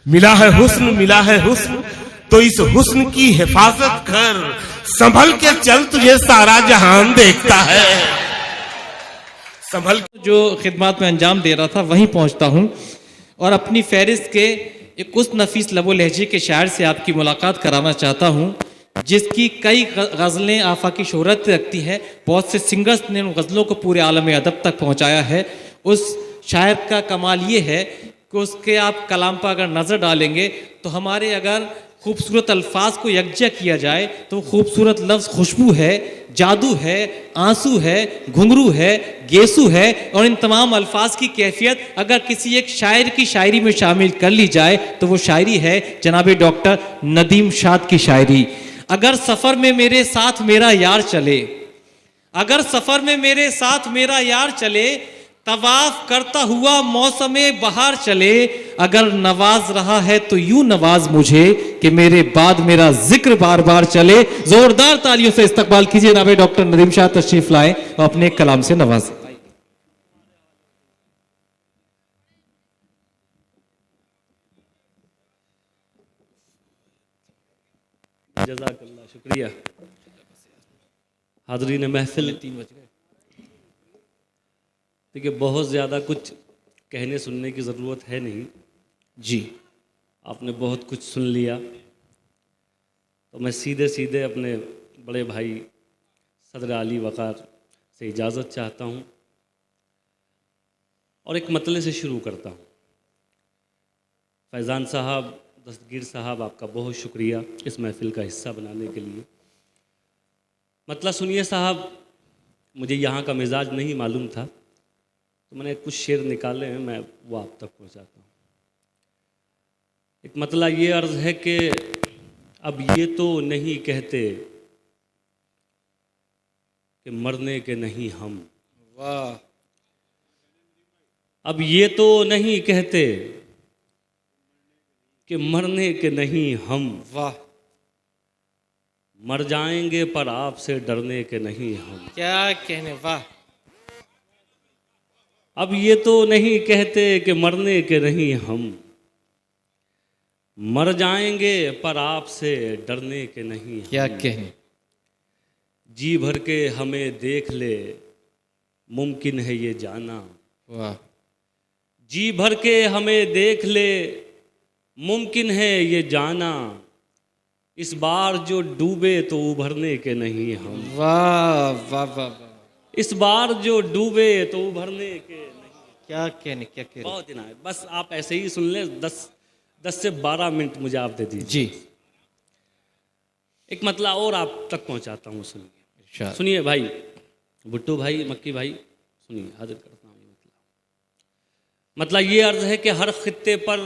मिला है हुस्न, तो इस हुस्न की हिफाजत कर, संभल के चल तुझे सारा जहान देखता है। संभल जो खिदमत में अंजाम दे रहा था वहीं पहुंचता हूं और अपनी फहरिस्त के एक उस नफीस लबो लहजे के शायर से आपकी मुलाकात कराना चाहता हूं जिसकी कई गज़लें आफाकी शोहरत रखती हैं। बहुत से सिंगर्स ने उन गज़लों को पूरे आलम अदब तक पहुंचाया है। उस शायर का कमाल ये है कि उसके आप कलाम पर अगर नज़र डालेंगे तो हमारे अगर खूबसूरत अल्फाज को यकजा किया जाए तो खूबसूरत लफ्ज़ खुशबू है, जादू है, आंसू है, घुंघरू है, गेसू है और इन तमाम अल्फाज की कैफियत अगर किसी एक शायर की शायरी में शामिल कर ली जाए तो वो शायरी है जनाब डॉक्टर नदीम शाद की शायरी। अगर सफ़र में मेरे साथ मेरा यार चले, अगर सफ़र में मेरे साथ मेरा यार चले, तवाफ करता हुआ मौसमे बहार चले, अगर नवाज रहा है तो यूं नवाज मुझे कि मेरे बाद मेरा जिक्र बार बार चले। जोरदार तालियों से इस्तकबाल कीजिए जनाब डॉक्टर नदीम शाह तशरीफ लाए और अपने कलाम से नवाजें। जज़ाकल्लाह, शुक्रिया। हाज़रीन महफिल, 3 बज गए। देखिए बहुत ज़्यादा कुछ कहने सुनने की ज़रूरत है नहीं जी, आपने बहुत कुछ सुन लिया। तो मैं सीधे सीधे अपने बड़े भाई सदर आली वक़ार से इजाज़त चाहता हूँ और एक मतले से शुरू करता हूँ। फैज़ान साहब, दस्तगीर साहब, आपका बहुत शुक्रिया इस महफ़िल का हिस्सा बनाने के लिए। मतलब सुनिए साहब, मुझे यहाँ का मिजाज नहीं मालूम था तो मैंने कुछ शेर निकाले हैं, मैं वो आप तक पहुँचाता हूँ। एक मतला ये अर्ज़ है कि अब ये तो नहीं कहते कि मरने के नहीं हम। वाह। अब ये तो नहीं कहते कि मरने के नहीं हम। वाह, मर जाएंगे पर आपसे डरने के नहीं हम। क्या कहने। वाह। अब ये तो नहीं कहते कि मरने के नहीं हम, मर जाएंगे पर आपसे डरने के नहीं हम। क्या कहने। जी भर के हमें देख ले, मुमकिन है ये जाना। वाह। जी भर के हमें देख ले, मुमकिन है ये जाना। इस बार जो डूबे तो उभरने के नहीं हम। वाह वाह वाह वाह। इस बार जो डूबे तो उभरने के नहीं। क्या कहने, क्या कहने। बहुत इनायत। बस आप ऐसे ही सुन लें, 10 से 12 मिनट मुझे आप दे दीजिए। जी, एक मतला और आप तक पहुंचाता हूँ, सुनिए। इरशाद। सुनिए भाई, भुट्टो भाई, मक्की भाई, सुनिए, हाजिर करता हूँ ये मतला ये अर्ज है कि हर खित्ते पर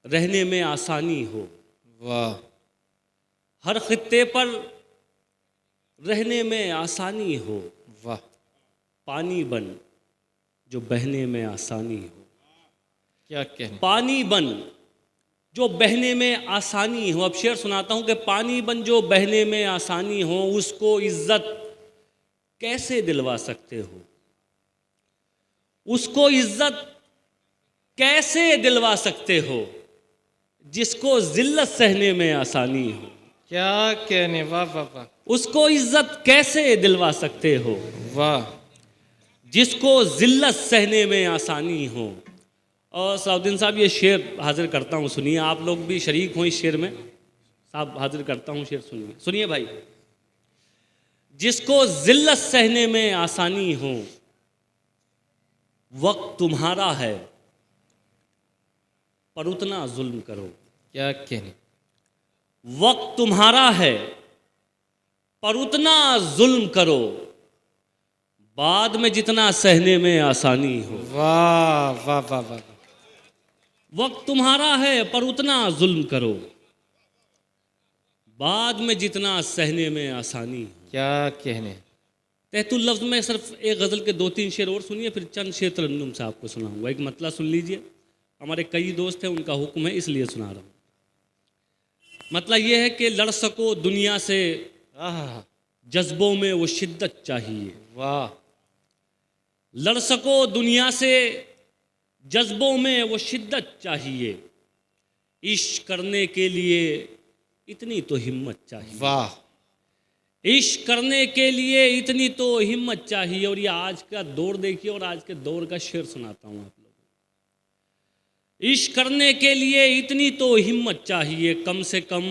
रहने में आसानी हो। वाह। हर खित्ते पर रहने में आसानी हो। वाह। पानी बन जो बहने में आसानी हो। क्या कहने। पानी बन जो बहने में आसानी हो। अब शेर सुनाता हूं कि पानी बन जो बहने में आसानी हो, उसको इज्जत कैसे दिलवा सकते हो। उसको इज्जत कैसे दिलवा सकते हो जिसको जिल्लत सहने में आसानी हो। क्या कहने। वाह वाह वाह। उसको इज्जत कैसे दिलवा सकते हो वाह। जिसको जिल्लत सहने में आसानी हो। और साउद्दीन साहब, ये शेर हाजिर करता हूँ, सुनिए। आप लोग भी शरीक हों इस शेर में। साहब हाजिर करता हूँ शेर, सुनिए। सुनिए भाई, जिसको जिल्लत सहने में आसानी हो, वक्त तुम्हारा है पर उतना जुल्म करो। क्या कहने। वक्त तुम्हारा है पर उतना जुल्म करो, बाद में जितना सहने में आसानी हो। वाह वाह वाह वाह। वक्त तुम्हारा है पर उतना जुल्म करो, बाद में जितना सहने में आसानी हो। क्या कहने। तहतुल लफ्ज़ में सिर्फ एक गज़ल के 2-3 शेर और सुनिए, फिर चंद शेर तरन्नुम से आपको सुनाऊंगा। एक मतला सुन लीजिए, हमारे कई दोस्त हैं, उनका हुक्म है इसलिए सुना रहा हूँ। मतलब ये है कि लड़ सको दुनिया से, जज्बों में वो शिद्दत चाहिए। वाह। लड़ सको दुनिया से, जज्बों में वो शिद्दत चाहिए, इश्क करने के लिए इतनी तो हिम्मत चाहिए। वाह, इश्क करने के लिए इतनी तो हिम्मत चाहिए। और ये आज का दौर देखिए, और आज के दौर का शेर सुनाता हूँ आप लोगों को। इश्क करने के लिए इतनी तो हिम्मत चाहिए, कम से कम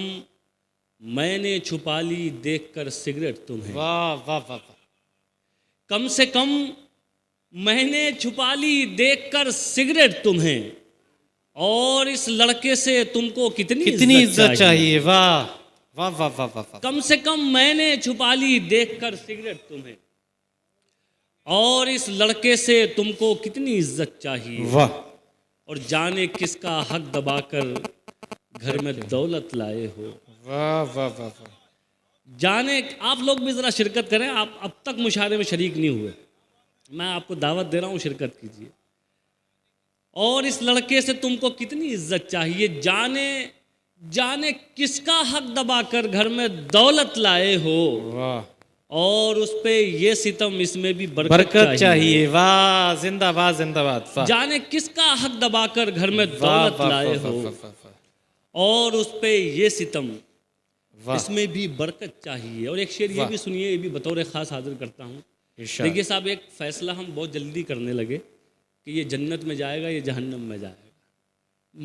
मैंने छुपा ली देखकर सिगरेट तुम्हें। वाह, वाह, वाह, वाह। कम से कम मैंने छुपा ली देखकर सिगरेट तुम्हें, और इस लड़के से तुमको कितनी इज्जत चाहिए। वाह, वाह, वाह, वाह, वाह, वाह। कम से कम मैंने छुपा ली देखकर सिगरेट तुम्हें, और इस लड़के से तुमको कितनी इज्जत चाहिए। वाह, और जाने किसका हक दबाकर घर में दौलत लाए हो। वाह, वाह, वाह, वाह। जाने, आप लोग भी ज़रा शिरकत करें, आप अब तक मुशायरे में शरीक नहीं हुए, मैं आपको दावत दे रहा हूँ, शिरकत कीजिए। और इस लड़के से तुमको कितनी इज्जत चाहिए, जाने किसका हक दबाकर घर में दौलत लाए हो। वाह, और उस पे ये सितम, इसमें भी बरकत चाहिए। वाह, जिंदाबाद, जिंदाबाद। वाह, जाने किसका हक दबाकर घर में वाह, दौलत वाह, लाए वाह, हो, वाह, वाह, वाह। और उस पे ये सितम, वाह, इसमें भी बरकत चाहिए। और एक शेर ये वाह। भी सुनिए, ये भी बतौर ख़ास हाजिर करता हूँ। इरशाद। देखिए साहब, एक फ़ैसला हम बहुत जल्दी करने लगे कि ये जन्नत में जाएगा, ये जहन्नम में जाएगा।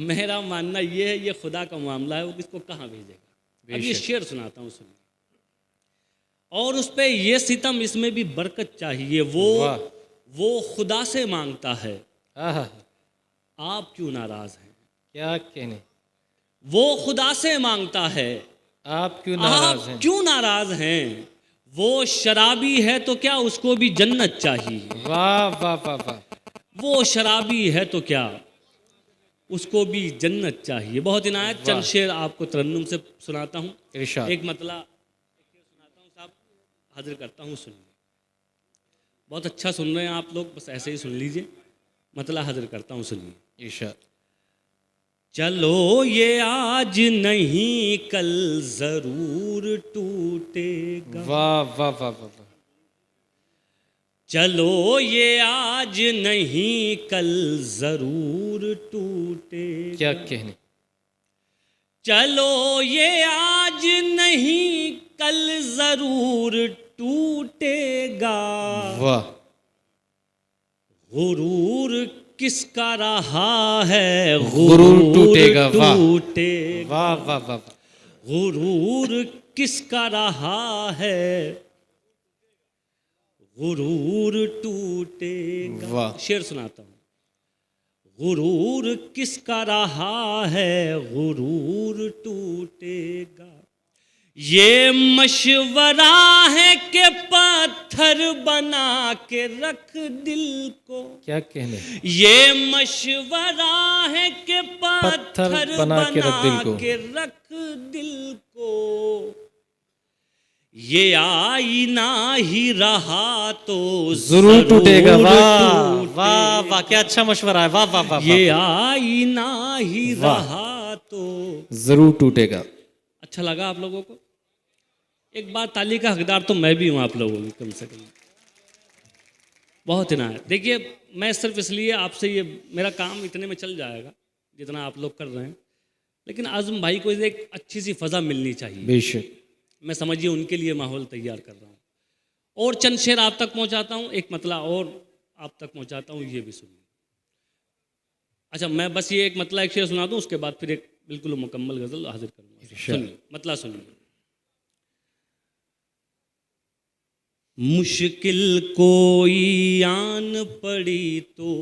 मेरा मानना ये है, ये खुदा का मामला है, वो किसको कहाँ भेजेगा। अब ये बेशक। शेर सुनाता हूँ, सुनिए। और उस पे ये सितम, इसमें भी बरकत चाहिए। वाह। वो खुदा से मांगता है, आहा, आप क्यों नाराज़ हैं। क्या कहने। वो खुदा से मांगता है, आप क्यों नाराज आप हैं। क्यों नाराज हैं। वो शराबी है तो क्या उसको भी जन्नत चाहिए। वाह, वाह, वाह, वाह। वो शराबी है तो क्या उसको भी जन्नत चाहिए। बहुत इनायत। चंद शेर आपको तरन्नुम से सुनाता हूँ। इरशाद। एक मतला सुनाता हूँ साहब, हाजिर करता हूँ, सुनिए। बहुत अच्छा सुन रहे हैं आप लोग, बस ऐसे ही सुन लीजिए। मतला हाजिर करता हूँ, सुनिए। इरशाद। चलो ये आज नहीं कल जरूर टूटेगा। वाह, वाह, वाह, वाह, वाह। चलो ये आज नहीं कल जरूर टूटेगा। क्या कहने। चलो ये आज नहीं कल जरूर टूटेगा। वाह, गुरूर किसका रहा है, गुरूर टूटेगा। वाह, टूटेगा। वाह, वाह, वाह, वाह। गुरूर किसका रहा है, गुरूर टूटेगा। वाह। शेर सुनाता हूँ। गुरूर किसका रहा है, गुरूर टूटेगा। ये मशवरा है कि पत्थर बना के रख दिल को। क्या कहने। ये मशवरा है कि पत्थर बना के रख दिल को। ये आईना ही रहा तो जरूर टूटेगा। वाह, वाह, वाह। क्या अच्छा मशवरा है। वाह, वाह, वाह, वाह। ये आईना ही वाह। रहा तो जरूर टूटेगा। अच्छा लगा आप लोगों को। एक बार ताली का हकदार तो मैं भी हूँ आप लोगों की, कम से कम। बहुत इनायत। देखिए, मैं सिर्फ इसलिए आपसे, ये मेरा काम इतने में चल जाएगा जितना आप लोग कर रहे हैं, लेकिन आज़म भाई को एक अच्छी सी फ़ज़ा मिलनी चाहिए। बेशक। मैं समझिए उनके लिए माहौल तैयार कर रहा हूँ। और चंद शेर आप तक पहुँचाता हूँ, एक मतला और आप तक पहुँचाता हूँ, ये भी सुनिए। अच्छा, मैं बस ये एक मतला, एक शेर सुना दूँ, उसके बाद फिर एक बिल्कुल मुकम्मल गज़ल हाजिर करूँगा। सुनिए, मतला सुनिए। मुश्किल कोई आन पड़ी तो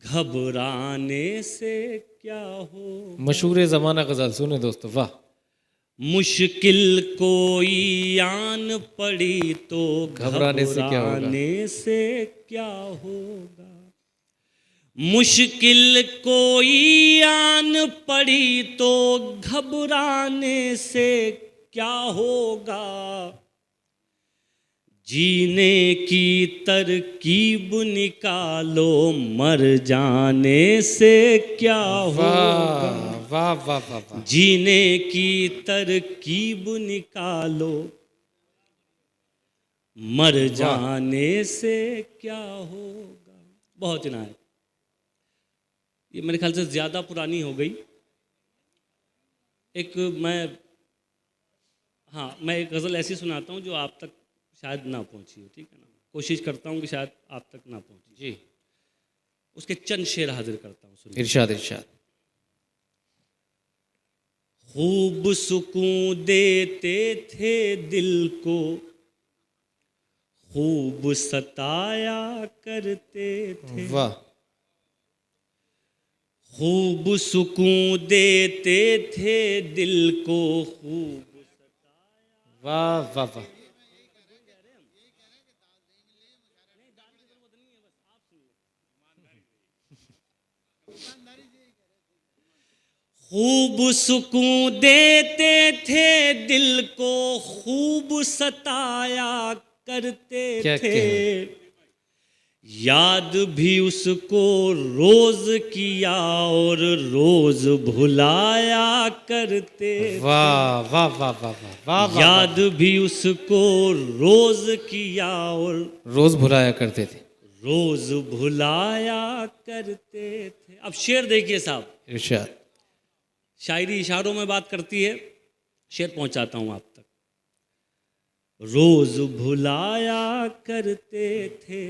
घबराने से क्या हो। मशहूर ज़माना गज़ल सुने दोस्तों। वाह। मुश्किल कोई आन पड़ी तो घबराने से क्या होगा। घबराने से क्या होगा। मुश्किल कोई आन पड़ी तो घबराने से क्या होगा। जीने की तरकीब निकालो, मर जाने से क्या होगा। वाह, वाह, वाह, वाह। जीने की तरकीब निकालो, मर जाने से क्या होगा। बहुत इनायत। ये मेरे ख्याल से ज़्यादा पुरानी हो गई। एक मैं एक गज़ल ऐसी सुनाता हूँ जो आप तक शायद ना पहुँची हो, ठीक है ना। कोशिश करता हूँ कि शायद आप तक ना पहुँची। जी, उसके चंद शेर हाजिर करता हूँ, सुनिए। इरशाद इरशाद। खूब सुकून देते थे दिल को, खूब सताया करते थे। वाह खूब सुकून देते थे दिल को, खूब। वाह वाह वाह। खूब सुकून देते थे दिल को, खूब सताया करते क्या थे। कहने। याद भी उसको रोज किया और रोज भुलाया करते थे। वाह वाह वाह वाह वाह वाह वाह। याद भी उसको रोज किया और रोज भुलाया करते थे। रोज भुलाया करते थे। अब शेर देखिए साहब, इरशाद। शायरी इशारों में बात करती है, शेर पहुंचाता हूं आप तक। रोज भुलाया करते थे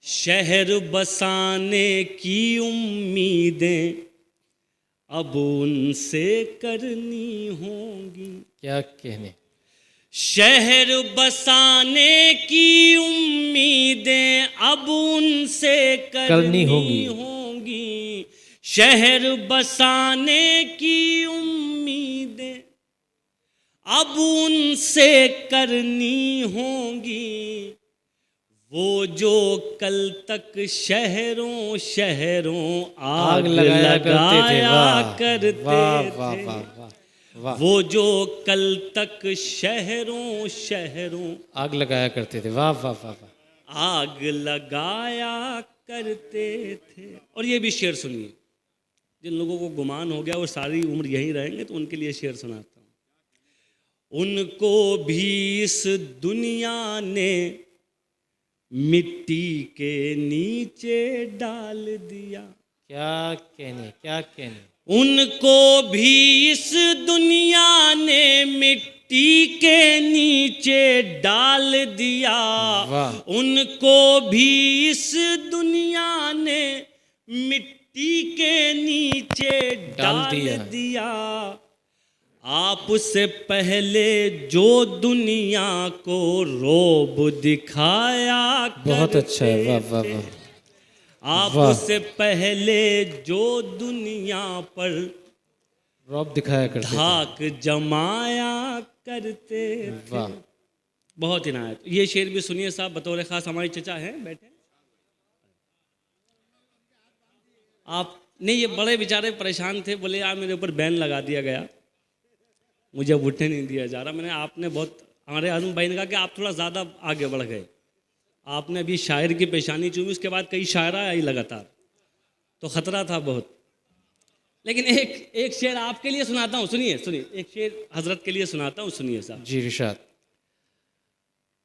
शहर बसाने की उम्मीदें, अब उनसे करनी होंगी। क्या कहने। शहर बसाने की उम्मीदें अब उनसे करनी होंगी। शहर बसाने की उम्मीदें अब उनसे करनी होंगी। वो जो कल तक शहरों शहरों आग लगाया करते थे। वो जो कल तक शहरों शहरों आग लगाया करते थे। वाह वाह वाह वाह। आग लगाया करते थे। और ये भी शेर सुनिए, जिन लोगों को गुमान हो गया वो सारी उम्र यहीं रहेंगे, तो उनके लिए शेर सुनाता हूँ। उनको भी इस दुनिया ने मिट्टी के नीचे डाल दिया। क्या कहने क्या कहने। उनको भी इस दुनिया ने मिट्टी के नीचे डाल दिया। वाह। उनको भी इस दुनिया ने मिट्टी के नीचे डाल दिया। आपसे पहले जो दुनिया को रोब दिखाया बहुत अच्छा है। वाह वाह वाह। आपसे पहले जो दुनिया पर रौब दिखाया करते थे। धाक जमाया करते थे। वाह। बहुत इनायत। ये शेर भी सुनिए साहब, बतौर खास हमारे चचा हैं बैठे। आप नहीं, ये बड़े बेचारे परेशान थे, बोले यार मेरे ऊपर बैन लगा दिया गया, मुझे अब उठने नहीं दिया जा रहा। मैंने आपने बहुत, हमारे आजम भाई ने कहा कि आप थोड़ा ज़्यादा आगे बढ़ गए, आपने अभी शायर की पेशानी चूमी, उसके बाद कई शायरा आई लगातार, तो ख़तरा था बहुत। लेकिन एक शेर आपके लिए सुनाता हूँ, सुनिए सुनिए। एक शेर हजरत के लिए सुनाता हूँ, सुनिए साहब। जी इरशाद।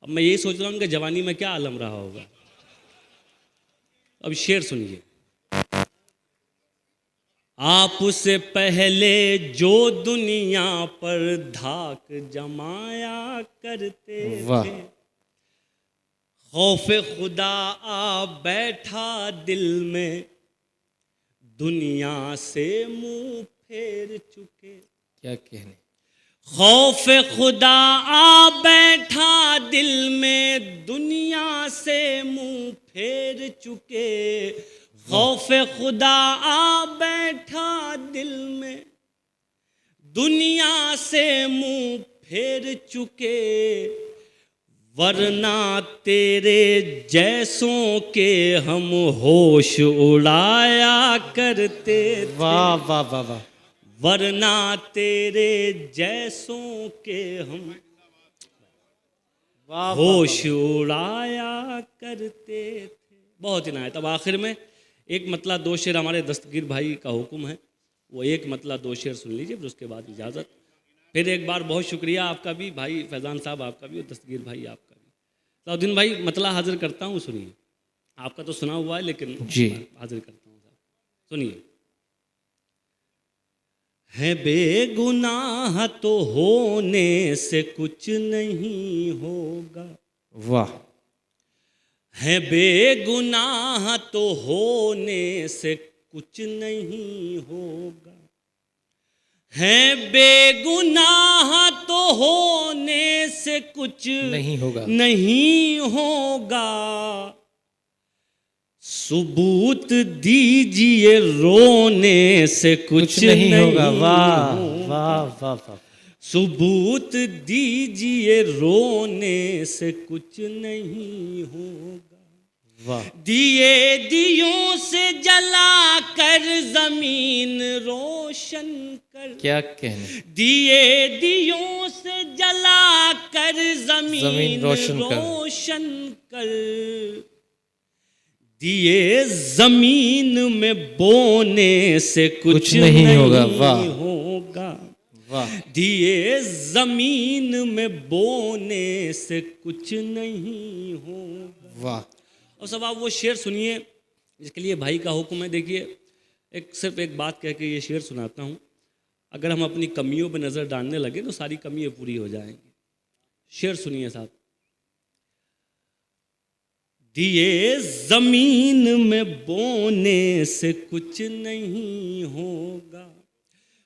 अब मैं यही सोच रहा हूँ कि जवानी में क्या आलम रहा होगा। अब शेर सुनिए। आपसे पहले जो दुनिया पर धाक जमाया करते थे, खौफ खुदा आ बैठा दिल में, दुनिया से मुंह फेर चुके। क्या कहने। खौफ खुदा आ बैठा दिल में, दुनिया से मुंह फेर चुके। खौफ खुदा आ बैठा दिल में, दुनिया से मुंह फेर चुके। वरना तेरे जैसों के हम होश उड़ाया करते थे। वाह वाह वाह वाह। वरना तेरे जैसों के हम होश उड़ाया करते थे। बहुत इनायत। अब आखिर में एक मतला दो शेर हमारे दस्तगीर भाई का हुक्म है, वो एक मतला दो शेर सुन लीजिए, फिर उसके बाद इजाज़त। फिर एक बार बहुत शुक्रिया आपका भी भाई फैज़ान साहब, आपका भी, और दस्तगीर भाई आपका भी। सलाउद्दीन भाई मतला हाजिर करता हूँ, सुनिए। आपका तो सुना हुआ है लेकिन जी। हाजिर करता हूँ साहब, सुनिए। है बेगुनाह तो होने से कुछ नहीं होगा, वाह। है बेगुनाह तो होने से कुछ नहीं होगा, है बेगुनाह तो होने से कुछ नहीं होगा। नहीं होगा। सबूत दीजिए रोने से कुछ नहीं होगा। नहीं वाह होगा। वाह वाह वाह। सबूत दीजिए रोने से कुछ नहीं होगा। वाह। दिए दियों से जला कर जमीन रोशन कर, क्या कहने। दिए दियों से जला कर जमीन रोशन कर। रोशन कर, दिए जमीन में बोने से कुछ नहीं नहीं होगा। वाह। होगा। वाह। दिए जमीन में बोने से कुछ नहीं होगा। वाह। और सब आप वो शेर सुनिए जिसके लिए भाई का हुक्म है। देखिए, सिर्फ एक बात कह के ये शेर सुनाता हूँ। अगर हम अपनी कमियों पर नज़र डालने लगे तो सारी कमियाँ पूरी हो जाएंगी। शेर सुनिए साहब। दिए जमीन में बोने से कुछ नहीं होगा,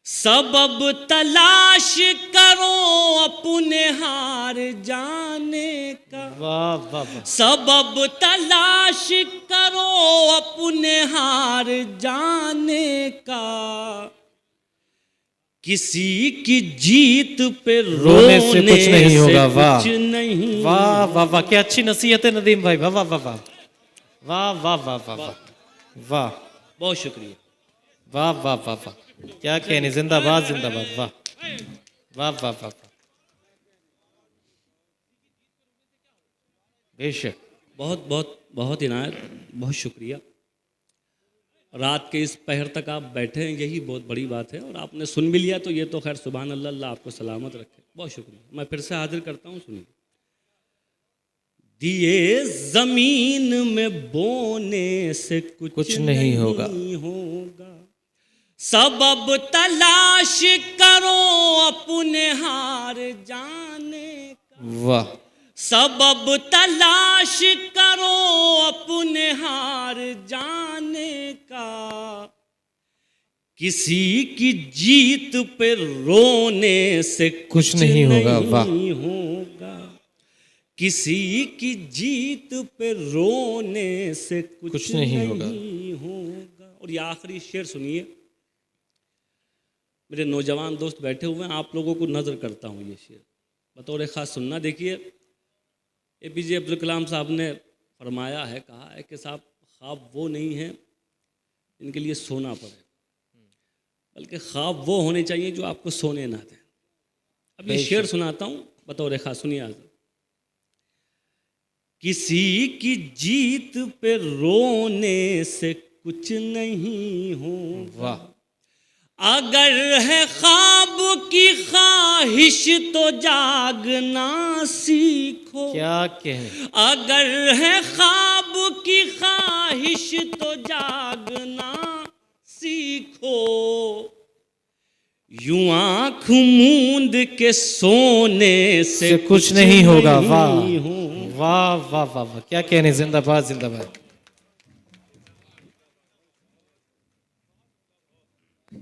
सबब तलाश करो अपने हार जाने का। वाह वाह वाह। सबब तलाश करो अपने हार जाने का, किसी की जीत पे रोने से कुछ नहीं होगा। वाह कुछ नहीं। वाह वाह वाह। क्या अच्छी नसीहत है नदीम भाई। वाह वाह वाह वाह वाह वाह वाह वाह वाह वाह। बहुत शुक्रिया। वाह वाह वाह वाह। क्या कहने। जिंदाबाद जिंदाबाद। वाह वाह वाह वाह। बेशक। बहुत बहुत बहुत इनायत, बहुत शुक्रिया। रात के इस पहर तक आप बैठे हैं, यही बहुत बड़ी बात है। और आपने सुन भी लिया तो ये तो खैर सुभान अल्लाह, अल्लाह आपको सलामत रखे। बहुत शुक्रिया। मैं फिर से हाजिर करता हूँ, सुनिए। दिए जमीन में बोने से कुछ नहीं होगा। होगा। सबब तलाश करो अपने हार जाने का। वाह। सबब तलाश करो अपने हार जाने का, किसी की जीत पे रोने से कुछ नहीं होगा। वाह। होगा। किसी की जीत पे रोने से कुछ नहीं होगा। और ये आखिरी शेर सुनिए। मेरे नौजवान दोस्त बैठे हुए हैं, आप लोगों को नज़र करता हूँ ये शेर बतौर ख़ास सुनना। देखिए, APJ अब्दुल कलाम साहब ने फरमाया है, कहा है कि साहब ख्वाब वो नहीं है इनके लिए सोना पड़े, बल्कि ख्वाब वो होने चाहिए जो आपको सोने ना दें। अब ये शेर सुनाता हूँ बतौर ख़ास, सुनिए आज़। किसी की जीत पे रोने से कुछ नहीं होगा। वाह। अगर है ख्वाब की ख्वाहिश तो जागना सीखो। क्या कहने। अगर है ख्वाब की ख्वाहिश तो जागना सीखो। यूं आँख मूंद के सोने से कुछ नहीं होगा। वाह वाह वाह वाह वाह। क्या कहने। जिंदाबाद जिंदाबाद।